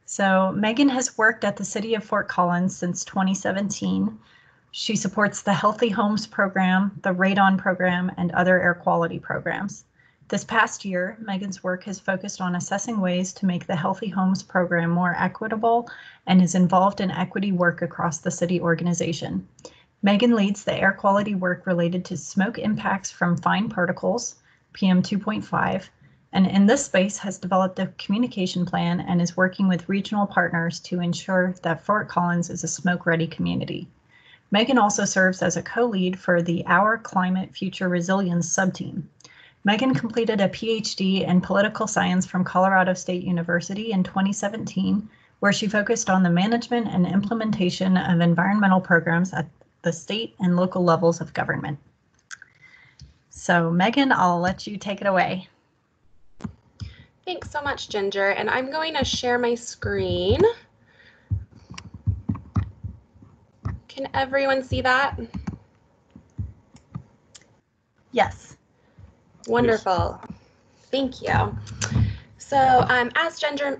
So Megan has worked at the City of Fort Collins since 2017. She supports the Healthy Homes program, the Radon program, and other air quality programs. This past year, Megan's work has focused on assessing ways to make the Healthy Homes program more equitable and is involved in equity work across the city organization. Megan leads the air quality work related to smoke impacts from fine particles, PM 2.5, and in this space has developed a communication plan and is working with regional partners to ensure that Fort Collins is a smoke-ready community. Megan also serves as a co-lead for the Our Climate Future Resilience subteam. Megan completed a PhD in political science from Colorado State University in 2017, where she focused on the management and implementation of environmental programs at the state and local levels of government. So Megan, I'll let you take it away. Thanks so much, Ginger, and I'm going to share my screen. Can everyone see that? Yes. Wonderful. Yes. Thank you. So as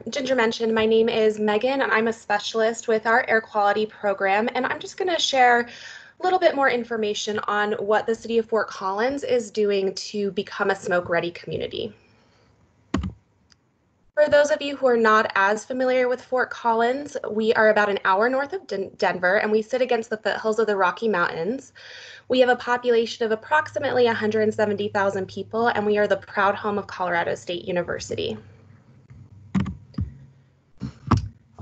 Ginger mentioned, my name is Megan, and I'm a specialist with our air quality program, and I'm just going to share a little bit more information on what the City of Fort Collins is doing to become a smoke-ready community. For those of you who are not as familiar with Fort Collins, we are about an hour north of Denver, and we sit against the foothills of the Rocky Mountains. We have a population of approximately 170,000 people, and we are the proud home of Colorado State University.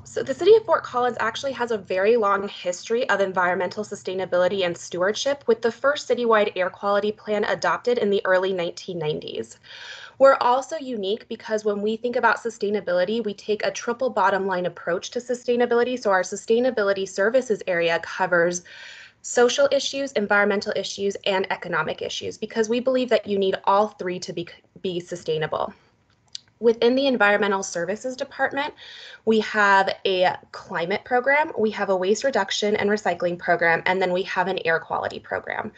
So the City of Fort Collins actually has a very long history of environmental sustainability and stewardship, with the first citywide air quality plan adopted in the early 1990s. We're also unique because when we think about sustainability, we take a triple bottom line approach to sustainability. So our sustainability services area covers social issues, environmental issues, and economic issues, because we believe that you need all three to be sustainable. Within the Environmental Services Department, we have a climate program, we have a waste reduction and recycling program, and then we have an air quality program.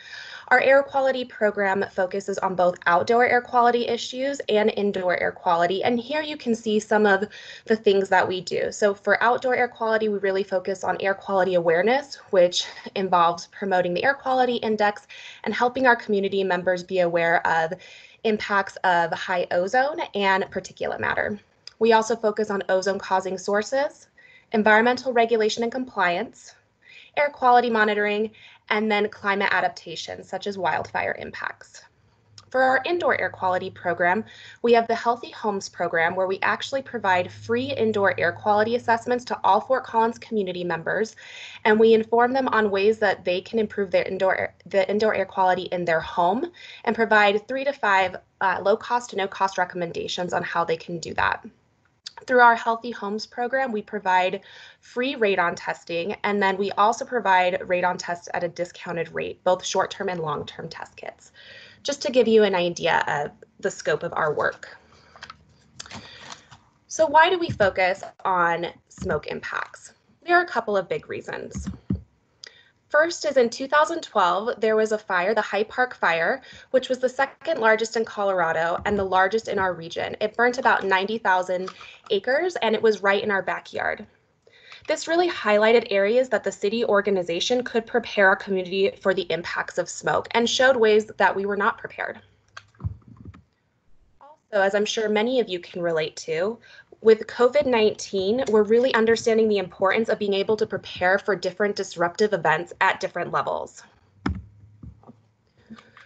Our air quality program focuses on both outdoor air quality issues and indoor air quality, and here you can see some of the things that we do. So for outdoor air quality, we really focus on air quality awareness, which involves promoting the air quality index and helping our community members be aware of impacts of high ozone and particulate matter. We also focus on ozone-causing sources, environmental regulation and compliance, air quality monitoring, and then climate adaptation, such as wildfire impacts. For our indoor air quality program, we have the Healthy Homes program, where we actually provide free indoor air quality assessments to all Fort Collins community members, and we inform them on ways that they can improve their indoor air quality in their home, and provide 3 to 5 low-cost to no-cost recommendations on how they can do that. Through our Healthy Homes program, we provide free radon testing, and then we also provide radon tests at a discounted rate, both short-term and long-term test kits, just to give you an idea of the scope of our work. So why do we focus on smoke impacts? There are a couple of big reasons. First is in 2012, there was a fire, the High Park Fire, which was the second largest in Colorado and the largest in our region. It burnt about 90,000 acres, and it was right in our backyard. This really highlighted areas that the city organization could prepare our community for the impacts of smoke, and showed ways that we were not prepared. Also, as I'm sure many of you can relate to, with COVID-19, we're really understanding the importance of being able to prepare for different disruptive events at different levels.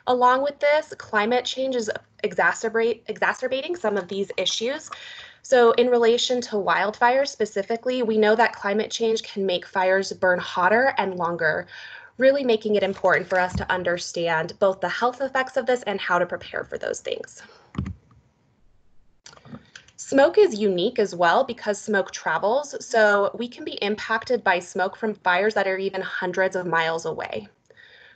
Along with this, climate change is exacerbating some of these issues. So in relation to wildfires specifically, we know that climate change can make fires burn hotter and longer, really making it important for us to understand both the health effects of this and how to prepare for those things. Smoke is unique as well because smoke travels, so we can be impacted by smoke from fires that are even hundreds of miles away.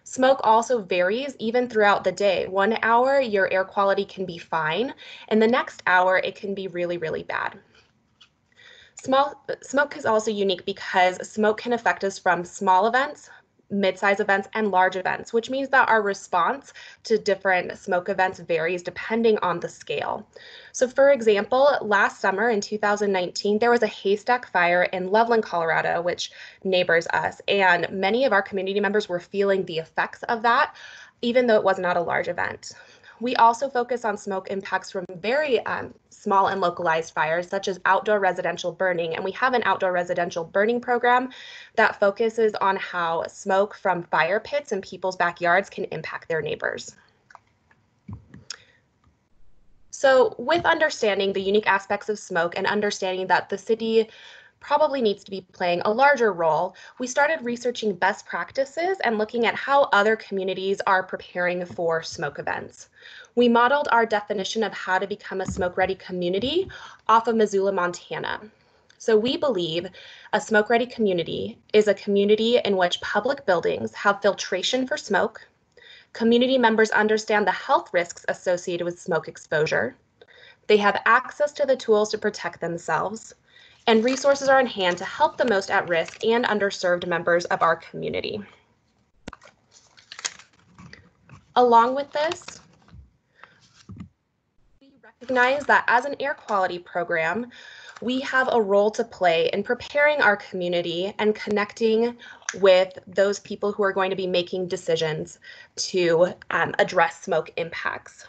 Smoke also varies even throughout the day. 1 hour, your air quality can be fine, and the next hour, it can be really, really bad. Smoke is also unique because smoke can affect us from small events, mid-size events, and large events, which means that our response to different smoke events varies depending on the scale. So for example, last summer in 2019, there was a haystack fire in Loveland, Colorado, which neighbors us, and many of our community members were feeling the effects of that, even though it was not a large event. We also focus on smoke impacts from very small and localized fires, such as outdoor residential burning. And we have an outdoor residential burning program that focuses on how smoke from fire pits in people's backyards can impact their neighbors. So with understanding the unique aspects of smoke and understanding that the city probably needs to be playing a larger role, we started researching best practices and looking at how other communities are preparing for smoke events. We modeled our definition of how to become a smoke-ready community off of Missoula, Montana. So we believe a smoke-ready community is a community in which public buildings have filtration for smoke, community members understand the health risks associated with smoke exposure, they have access to the tools to protect themselves, and resources are in hand to help the most at risk and underserved members of our community. Along with this, we recognize that as an air quality program, we have a role to play in preparing our community and connecting with those people who are going to be making decisions to address smoke impacts.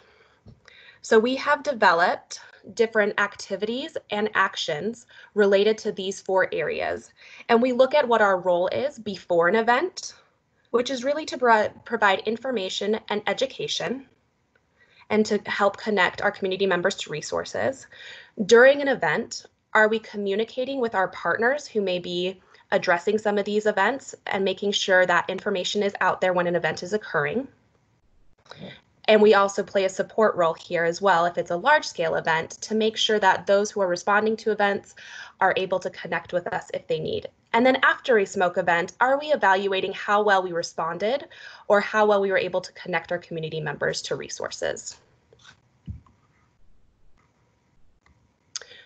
So we have developed different activities and actions related to these 4 areas. And we look at what our role is before an event, which is really to provide information and education and to help connect our community members to resources. During an event, are we communicating with our partners who may be addressing some of these events and making sure that information is out there when an event is occurring? And we also play a support role here as well, if it's a large-scale event, to make sure that those who are responding to events are able to connect with us if they need. And then after a smoke event, are we evaluating how well we responded or how well we were able to connect our community members to resources?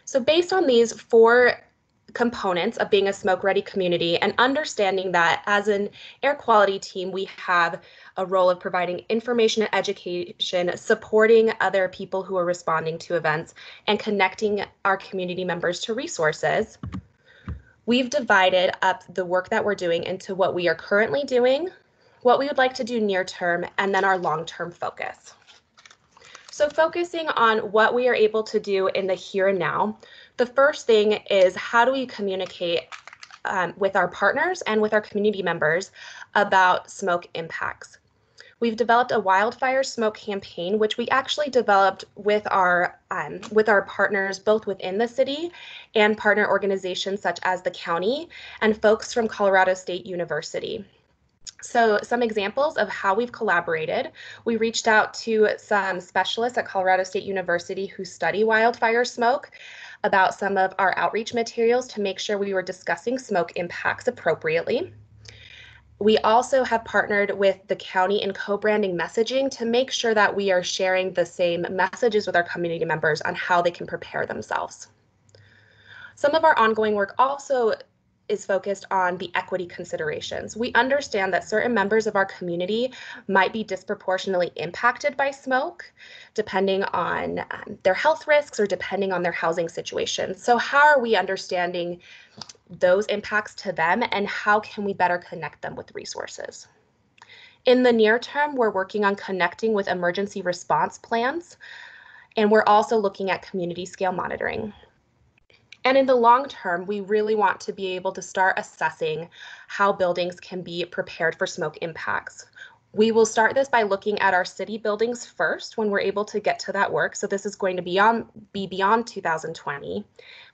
So based on these 4 components of being a smoke-ready community and understanding that as an air quality team, we have a role of providing information and education, supporting other people who are responding to events, and connecting our community members to resources, we've divided up the work that we're doing into what we are currently doing, what we would like to do near term, and then our long-term focus. So focusing on what we are able to do in the here and now, the first thing is how do we communicate with our partners and with our community members about smoke impacts. We've developed a wildfire smoke campaign, which we actually developed with our partners both within the city and partner organizations such as the county and folks from Colorado State University. So some examples of how we've collaborated: we reached out to some specialists at Colorado State University who study wildfire smoke about some of our outreach materials to make sure we were discussing smoke impacts appropriately. We also have partnered with the county in co-branding messaging to make sure that we are sharing the same messages with our community members on how they can prepare themselves. Some of our ongoing work also is focused on the equity considerations. We understand that certain members of our community might be disproportionately impacted by smoke, depending on their health risks or depending on their housing situation. So how are we understanding those impacts to them, and how can we better connect them with resources? In the near term, we're working on connecting with emergency response plans, and we're also looking at community scale monitoring. And in the long term, we really want to be able to start assessing how buildings can be prepared for smoke impacts. We will start this by looking at our city buildings first when we're able to get to that work. So this is going to be beyond 2020.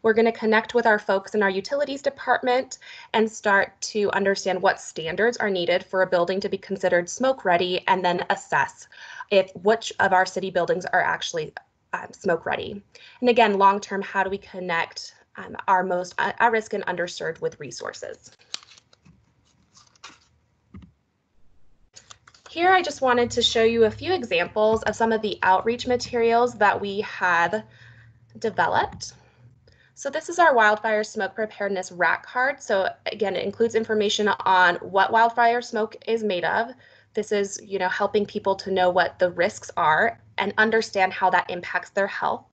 We're going to connect with our folks in our utilities department and start to understand what standards are needed for a building to be considered smoke ready, and then assess which of our city buildings are actually smoke ready. And again, long term, how do we connect our most at risk and underserved with resources? Here, I just wanted to show you a few examples of some of the outreach materials that we have developed. So this is our wildfire smoke preparedness rack card. So again, it includes information on what wildfire smoke is made of. This is, helping people to know what the risks are and understand how that impacts their health.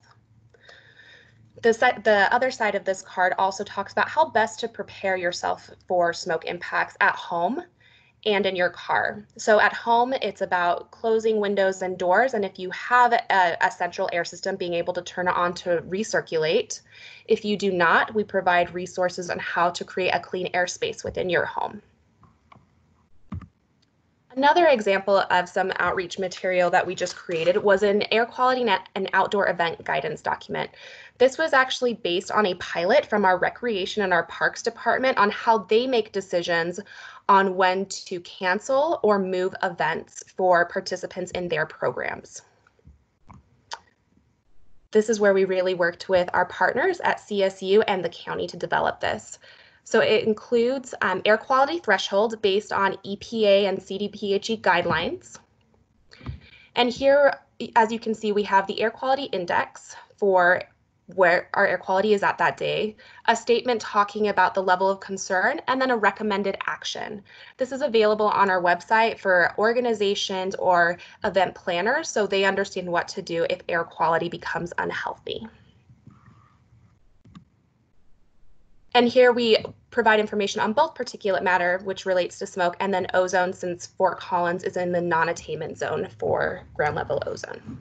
The other side of this card also talks about how best to prepare yourself for smoke impacts at home and in your car. So at home, it's about closing windows and doors, and if you have a central air system, being able to turn it on to recirculate. If you do not, we provide resources on how to create a clean airspace within your home. Another example of some outreach material that we just created was an air quality and outdoor event guidance document. This was actually based on a pilot from our recreation and our parks department on how they make decisions on when to cancel or move events for participants in their programs. This is where we really worked with our partners at CSU and the county to develop this. So it includes air quality thresholds based on EPA and CDPHE guidelines. And here, as you can see, we have the air quality index for where our air quality is at that day, a statement talking about the level of concern, and then a recommended action. This is available on our website for organizations or event planners so they understand what to do if air quality becomes unhealthy. And here we provide information on both particulate matter, which relates to smoke, and then ozone, since Fort Collins is in the non-attainment zone for ground level ozone.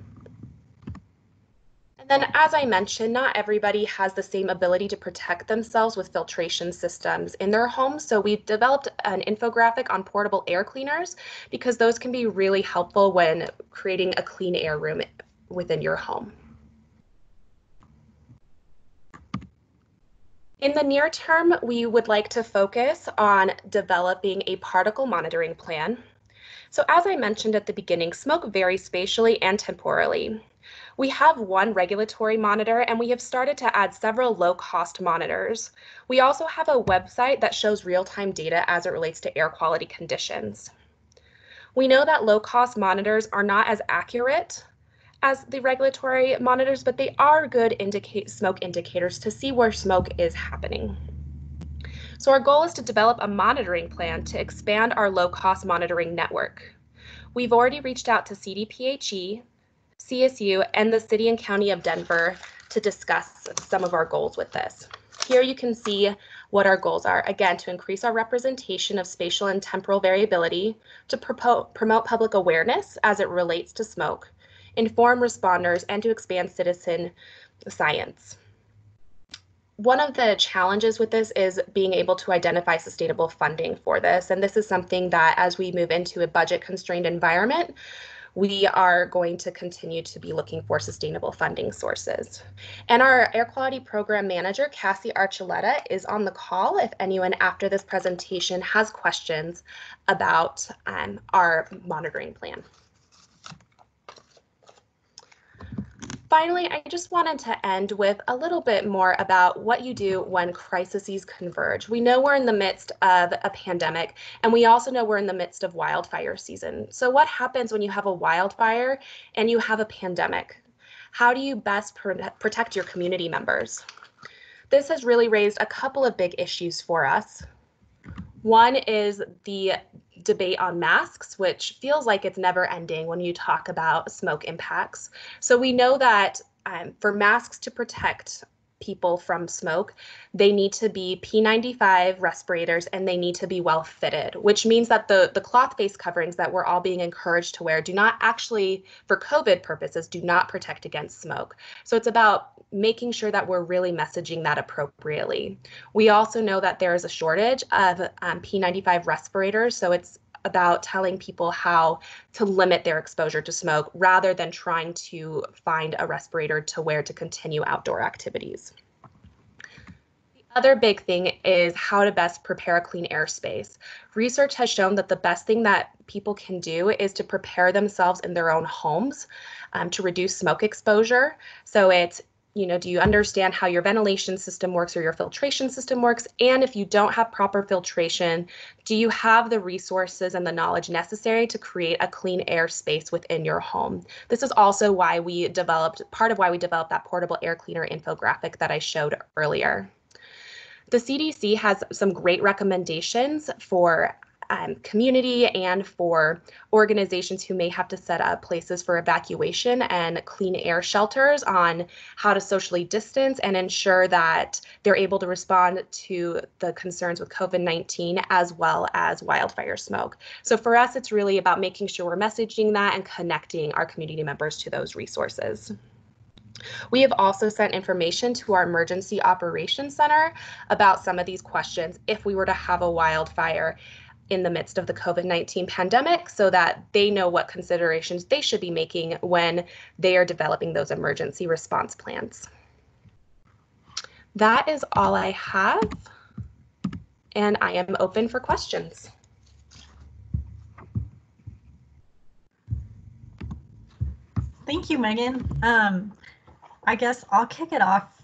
And then, as I mentioned, not everybody has the same ability to protect themselves with filtration systems in their homes. So we've developed an infographic on portable air cleaners because those can be really helpful when creating a clean air room within your home. In the near term, we would like to focus on developing a particle monitoring plan. So as I mentioned at the beginning, smoke varies spatially and temporally. We have one regulatory monitor, and we have started to add several low-cost monitors. We also have a website that shows real-time data as it relates to air quality conditions. We know that low-cost monitors are not as accurate as the regulatory monitors, but they are good smoke indicators to see where smoke is happening. So our goal is to develop a monitoring plan to expand our low-cost monitoring network. We've already reached out to CDPHE, CSU, and the City and County of Denver to discuss some of our goals with this. Here you can see what our goals are. Again, to increase our representation of spatial and temporal variability, to promote public awareness as it relates to smoke, inform responders, and to expand citizen science. One of the challenges with this is being able to identify sustainable funding for this. And this is something that, as we move into a budget-constrained environment, we are going to continue to be looking for sustainable funding sources. And our air quality program manager, Cassie Archuleta, is on the call if anyone after this presentation has questions about our monitoring plan. Finally, I just wanted to end with a little bit more about what you do when crises converge. We know we're in the midst of a pandemic, and we also know we're in the midst of wildfire season. So what happens when you have a wildfire and you have a pandemic? How do you best protect your community members? This has really raised a couple of big issues for us. One is the debate on masks, which feels like it's never ending when you talk about smoke impacts. So we know that for masks to protect people from smoke, they need to be P95 respirators and they need to be well fitted, which means that the cloth face coverings that we're all being encouraged to wear do not actually, for COVID purposes, do not protect against smoke. So it's about making sure that we're really messaging that appropriately. We also know that there is a shortage of P95 respirators, so it's about telling people how to limit their exposure to smoke rather than trying to find a respirator to wear to continue outdoor activities. The other big thing is how to best prepare a clean airspace. Research has shown that the best thing that people can do is to prepare themselves in their own homes to reduce smoke exposure. So it's do you understand how your ventilation system works or your filtration system works? And if you don't have proper filtration, do you have the resources and the knowledge necessary to create a clean air space within your home? This is also why we developed, part of why we developed that portable air cleaner infographic that I showed earlier. The CDC has some great recommendations for community and for organizations who may have to set up places for evacuation and clean air shelters on how to socially distance and ensure that they're able to respond to the concerns with COVID-19 as well as wildfire smoke. So for us, it's really about making sure we're messaging that and connecting our community members to those resources. We have also sent information to our Emergency Operations Center about some of these questions if we were to have a wildfire in the midst of the COVID-19 pandemic, so that they know what considerations they should be making when they are developing those emergency response plans. That is all I have, and I am open for questions. Thank you, Megan. I guess I'll kick it off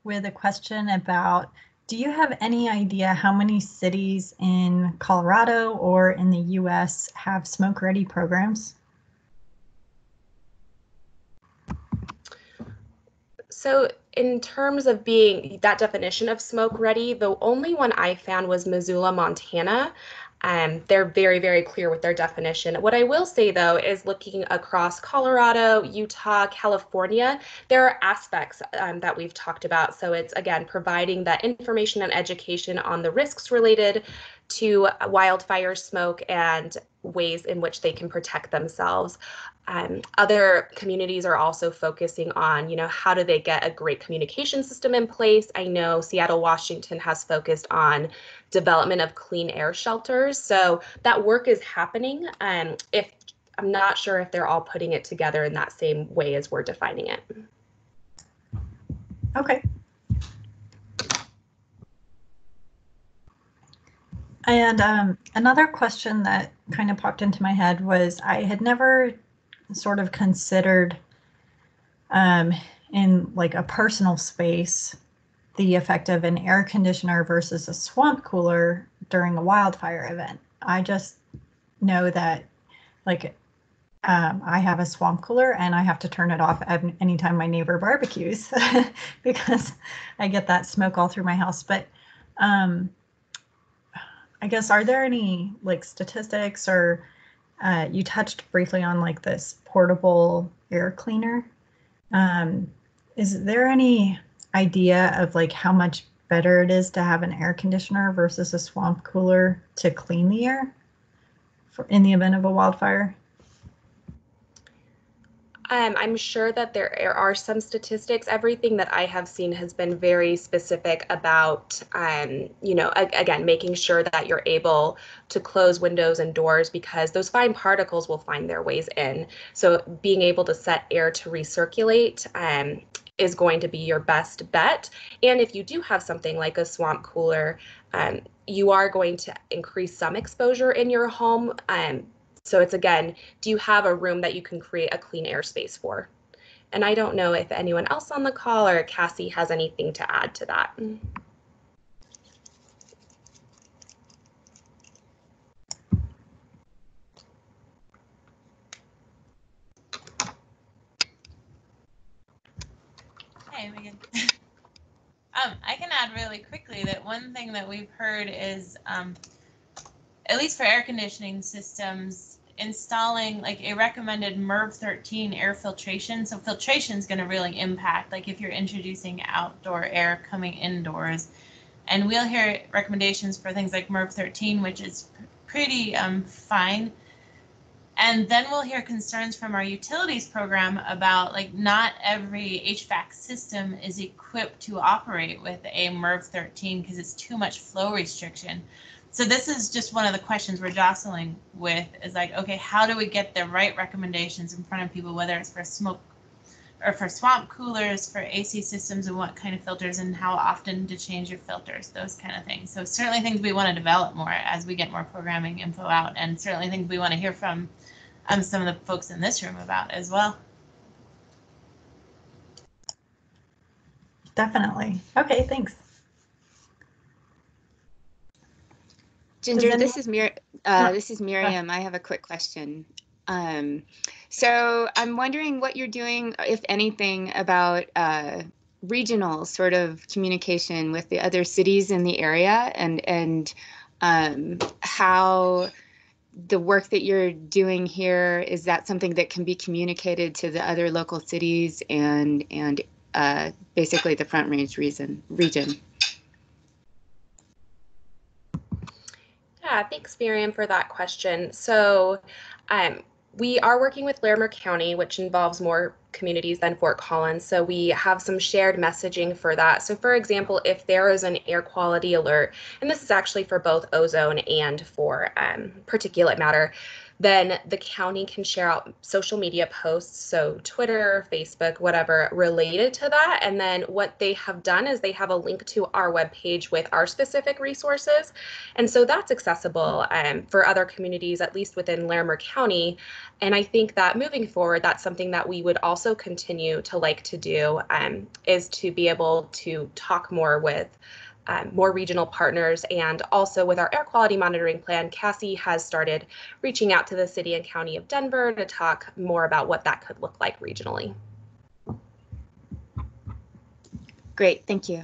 with a question about, do you have any idea how many cities in Colorado or in the US have smoke-ready programs? So in terms of being that definition of smoke-ready, the only one I found was Missoula, Montana. They're very, very clear with their definition. What I will say, though, is looking across Colorado, Utah, California, there are aspects that we've talked about. So it's, again, providing that information and education on the risks related to wildfire smoke and ways in which they can protect themselves. Other communities are also focusing on, how do they get a great communication system in place? I know Seattle, Washington has focused on development of clean air shelters. So that work is happening. I'm not sure if they're all putting it together in that same way as we're defining it. Okay. And another question that kind of popped into my head was, I had never sort of considered in like a personal space the effect of an air conditioner versus a swamp cooler during a wildfire event. I just know that I have a swamp cooler and I have to turn it off anytime my neighbor barbecues because I get that smoke all through my house. But I guess, are there any statistics, or you touched briefly on this portable air cleaner? Is there any idea of how much better it is to have an air conditioner versus a swamp cooler to clean the air in the event of a wildfire? I'm sure that there are some statistics. Everything that I have seen has been very specific about, again, making sure that you're able to close windows and doors, because those fine particles will find their ways in. So being able to set air to recirculate is going to be your best bet. And if you do have something like a swamp cooler, you are going to increase some exposure in your home. So it's, again, do you have a room that you can create a clean air space for? And I don't know if anyone else on the call or Cassie has anything to add to that. Hey, Megan. I can add really quickly that one thing that we've heard is, at least for air conditioning systems, installing a recommended MERV 13 air filtration. So filtration is going to really impact, if you're introducing outdoor air coming indoors. And we'll hear recommendations for things like MERV 13, which is pretty fine. And then we'll hear concerns from our utilities program about not every HVAC system is equipped to operate with a MERV 13 because it's too much flow restriction. So this is just one of the questions we're jostling with, is okay, how do we get the right recommendations in front of people, whether it's for smoke or for swamp coolers, for AC systems, and what kind of filters and how often to change your filters, those kind of things. So certainly things we want to develop more as we get more programming info out, and certainly things we want to hear from some of the folks in this room about as well. definitely. Okay, thanks. Ginger, this is Miriam. I have a quick question. So I'm wondering what you're doing, if anything, about regional sort of communication with the other cities in the area, and how the work that you're doing here, is that something that can be communicated to the other local cities and basically the Front Range region? Yeah, thanks, Miriam, for that question. So we are working with Larimer County, which involves more communities than Fort Collins. So we have some shared messaging for that. So for example, if there is an air quality alert, and this is actually for both ozone and for particulate matter, then the county can share out social media posts, so Twitter, Facebook, whatever, related to that. And then what they have done is they have a link to our webpage with our specific resources. And so that's accessible for other communities, at least within Larimer County. And I think that moving forward, that's something that we would also continue to like to do, is to be able to talk more with more regional partners. And also with our air quality monitoring plan, Cassie has started reaching out to the city and county of Denver to talk more about what that could look like regionally. Great, thank you.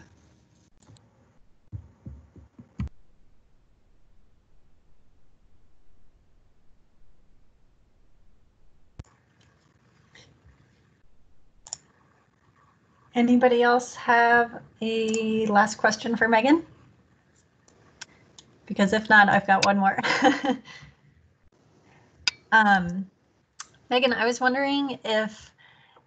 Anybody else have a last question for Megan? Because if not, I've got one more. Megan, I was wondering if,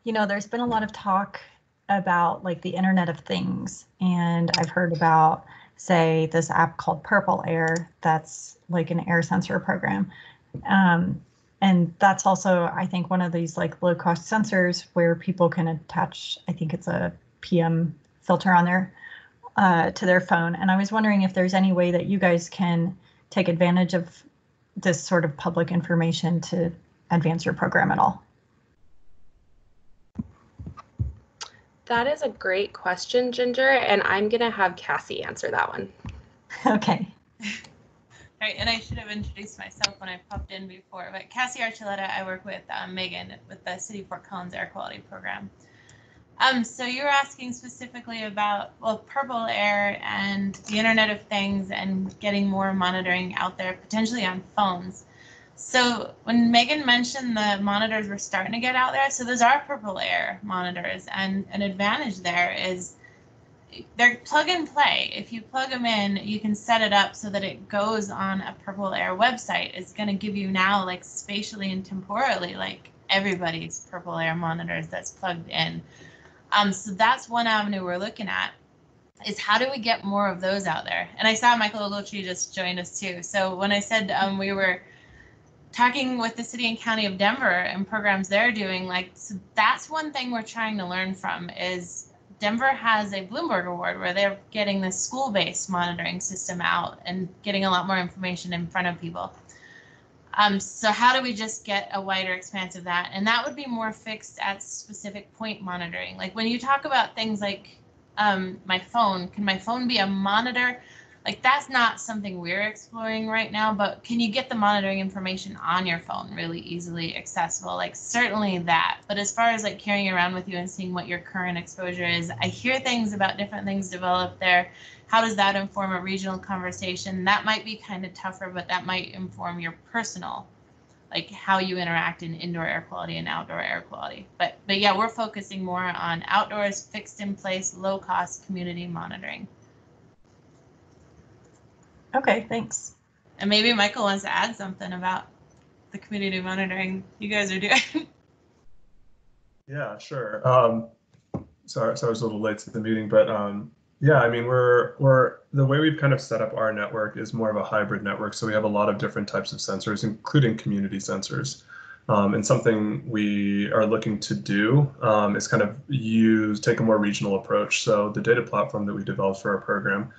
there's been a lot of talk about like the Internet of Things, and I've heard about, say, this app called Purple Air that's like an air sensor program. And that's also, I think, one of these like low cost sensors where people can attach, I think it's a PM filter on there to their phone. And I was wondering if there's any way that you guys can take advantage of this sort of public information to advance your program at all. That is a great question, Ginger, and I'm going to have Cassie answer that one. Okay. Right, and I should have introduced myself when I popped in before, but Cassie Archuleta, I work with Megan with the City of Fort Collins Air Quality Program. So you're asking specifically about, well, Purple Air and the Internet of Things and getting more monitoring out there, potentially on phones. So when Megan mentioned the monitors were starting to get out there, so those are Purple Air monitors, and an advantage there is they're plug and play. If you plug them in, you can set it up so that it goes on a Purple Air website. It's going to give you now, like spatially and temporally, like everybody's Purple Air monitors that's plugged in. So that's one avenue we're looking at, is how do we get more of those out there? And I saw Michael Ogletree just joined us too. So when I said we were talking with the city and county of Denver and programs they're doing, like, so that's one thing we're trying to learn from is Denver has a Bloomberg Award where they're getting this school-based monitoring system out and getting a lot more information in front of people. So how do we just get a wider expanse of that? And that would be more fixed at specific point monitoring. Like when you talk about things like my phone, can my phone be a monitor? Like that's not something we're exploring right now, but can you get the monitoring information on your phone really easily accessible? Like certainly that, but as far as like carrying it around with you and seeing what your current exposure is, I hear things about different things developed there. How does that inform a regional conversation? That might be kind of tougher, but that might inform your personal, like how you interact in indoor air quality and outdoor air quality. But yeah, we're focusing more on outdoors, fixed in place, low cost community monitoring. Okay, thanks. And maybe Michael wants to add something about the community monitoring you guys are doing. Yeah, sure. Sorry, I was a little late to the meeting, but yeah, I mean, we're the way we've kind of set up our network is more of a hybrid network. So we have a lot of different types of sensors, including community sensors. And something we are looking to do is kind of take a more regional approach. So the data platform that we developed for our program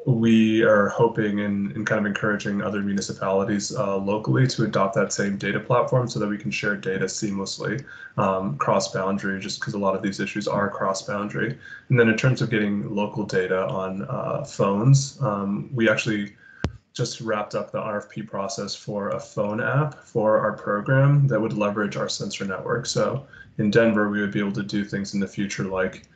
we are hoping and kind of encouraging other municipalities locally to adopt that same data platform so that we can share data seamlessly cross-boundary, just because a lot of these issues are cross-boundary. And then in terms of getting local data on phones, we actually just wrapped up the RFP process for a phone app for our program that would leverage our sensor network. So in Denver, we would be able to do things in the future like,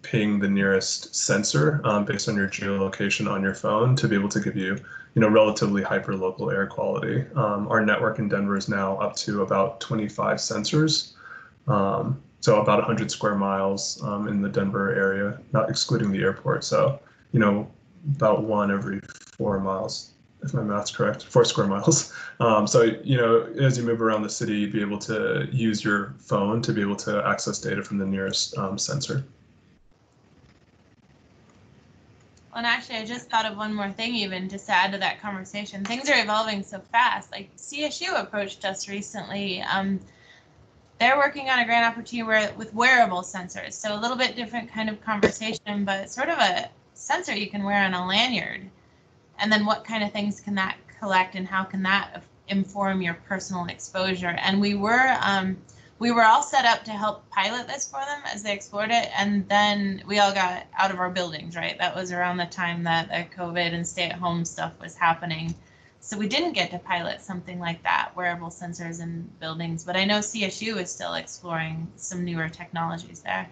ping the nearest sensor based on your geolocation on your phone to be able to give you, relatively hyper-local air quality. Our network in Denver is now up to about 25 sensors. So about 100 square miles in the Denver area, not excluding the airport. So, about 1 every 4 miles, if my math's correct, 4 square miles. So, as you move around the city, you'd be able to use your phone to be able to access data from the nearest sensor. Well, and actually, I just thought of one more thing, even just to add to that conversation. Things are evolving so fast. Like CSU approached us recently. They're working on a grant opportunity with wearable sensors. So a little bit different kind of conversation, but sort of a sensor you can wear on a lanyard. And then what kind of things can that collect and how can that inform your personal exposure? And we were all set up to help pilot this for them as they explored it. And then we all got out of our buildings, right? That was around the time that the COVID and stay-at-home stuff was happening. So we didn't get to pilot something like that, wearable sensors in buildings. But I know CSU is still exploring some newer technologies there.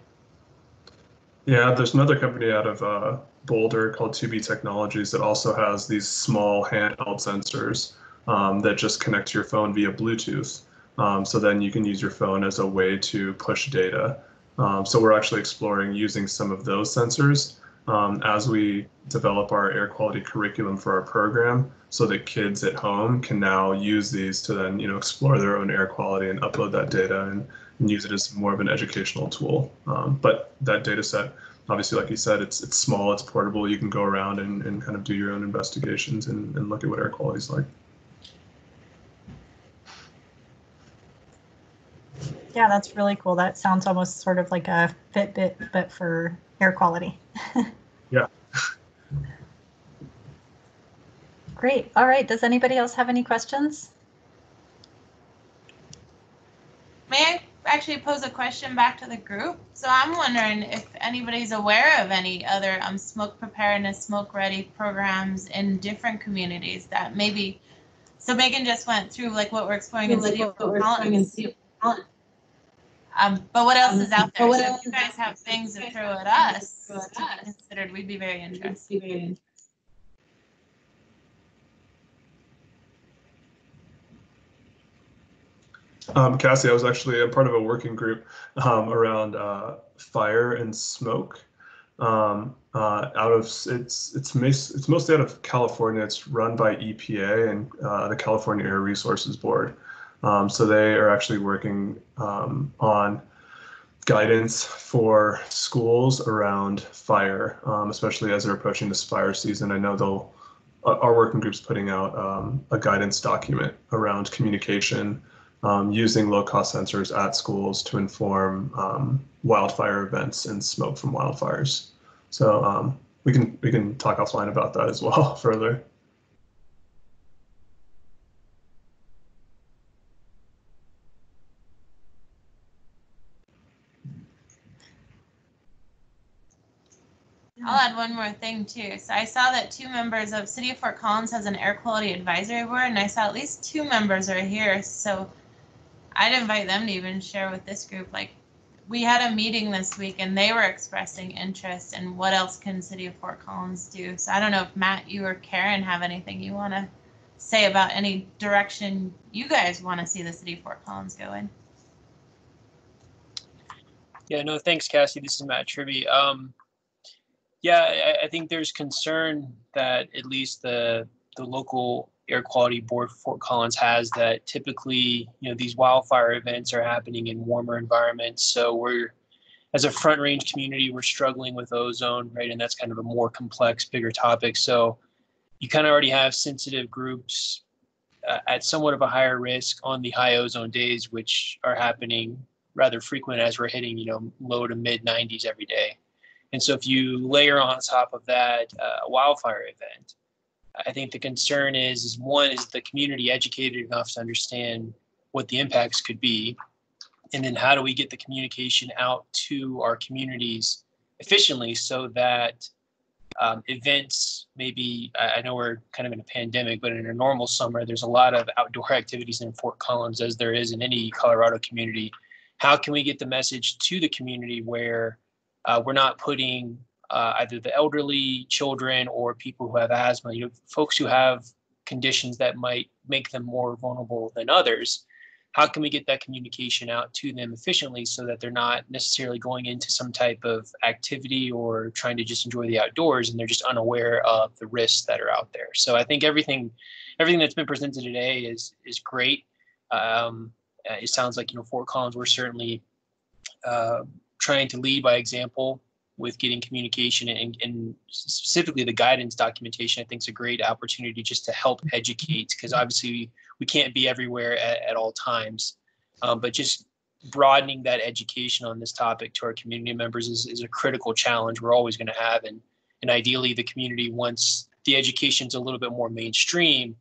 Yeah, there's another company out of Boulder called 2B Technologies that also has these small handheld sensors that just connect to your phone via Bluetooth. So then you can use your phone as a way to push data. So we're actually exploring using some of those sensors as we develop our air quality curriculum for our program, so that kids at home can now use these to then, explore their own air quality and upload that data and use it as more of an educational tool. But that data set, obviously, like you said, it's small, it's portable. You can go around and kind of do your own investigations and look at what air quality is like. Yeah, that's really cool. That sounds almost sort of like a Fitbit, but for air quality. Yeah. Great. All right. Does anybody else have any questions? May I actually pose a question back to the group? So I'm wondering if anybody's aware of any other smoke preparedness, smoke ready programs in different communities that maybe, so Megan just went through like what we're exploring in City of Fort Collins. But what else is out there? So if you guys have things to throw at us to be considered, we'd be very interested. Cassie, I was actually a part of a working group around fire and smoke. It's mostly out of California. It's run by EPA and the California Air Resources Board. So they are actually working on guidance for schools around fire, especially as they're approaching this fire season. I know our working group's putting out a guidance document around communication using low-cost sensors at schools to inform wildfire events and smoke from wildfires. So we can talk offline about that as well further. I'll add one more thing too. So I saw that 2 members of City of Fort Collins has an air quality advisory board, and I saw at least 2 members are here. So I'd invite them to even share with this group. Like, we had a meeting this week and they were expressing interest in what else can City of Fort Collins do. So I don't know if Matt, you or Karen have anything you want to say about any direction you guys want to see the City of Fort Collins go in. Yeah, no, thanks, Cassie. This is Matt Tribby. Yeah, I think there's concern that at least the local air quality board for Fort Collins has, that typically, these wildfire events are happening in warmer environments. So we're, as a Front Range community, we're struggling with ozone, right? And that's kind of a more complex, bigger topic. So you kind of already have sensitive groups at somewhat of a higher risk on the high ozone days, which are happening rather frequent as we're hitting, low to mid 90s every day. And so if you layer on top of that a wildfire event, I think the concern is one, is the community educated enough to understand what the impacts could be? And then how do we get the communication out to our communities efficiently so that events, maybe, I know we're kind of in a pandemic, but in a normal summer, there's a lot of outdoor activities in Fort Collins, as there is in any Colorado community. How can we get the message to the community where we're not putting either the elderly, children, or people who have asthma, folks who have conditions that might make them more vulnerable than others? How can we get that communication out to them efficiently so that they're not necessarily going into some type of activity or trying to just enjoy the outdoors and they're just unaware of the risks that are out there? So I think everything that's been presented today is great. It sounds like, Fort Collins, we're certainly trying to lead by example with getting communication, and specifically the guidance documentation. I think is a great opportunity just to help educate, because obviously we can't be everywhere at all times, but just broadening that education on this topic to our community members is a critical challenge we're always going to have. And ideally the community, once the education's a little bit more mainstream,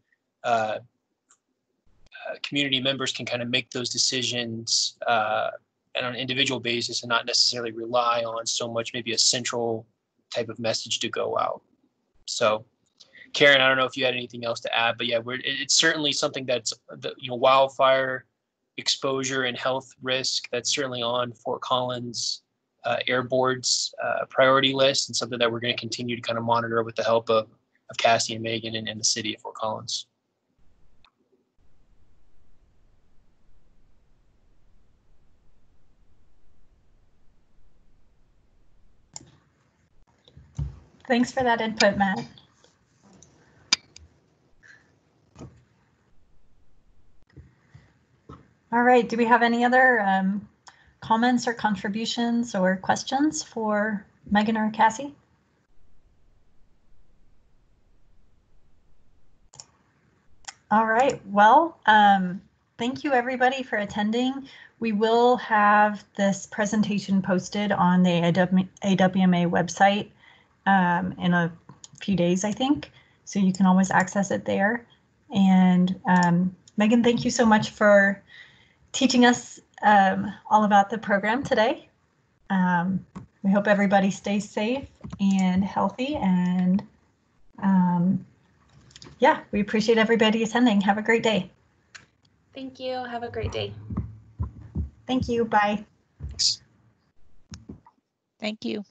community members can kind of make those decisions on an individual basis and not necessarily rely on so much maybe a central type of message to go out. So Karen, I don't know if you had anything else to add, but yeah, it's certainly something that's wildfire exposure and health risk that's certainly on Fort Collins Air Board's priority list, and something that we're going to continue to kind of monitor with the help of Cassie and Megan and the city of Fort Collins. Thanks for that input, Matt. All right, do we have any other comments or contributions or questions for Megan or Cassie? All right, well, thank you everybody for attending. We will have this presentation posted on the AWMA website in a few days, I think, so you can always access it there. And Megan, thank you so much for teaching us all about the program today. We hope everybody stays safe and healthy, and yeah, we appreciate everybody attending. Have a great day. Thank you. Have a great day. Thank you. Bye. Thanks. Thank you.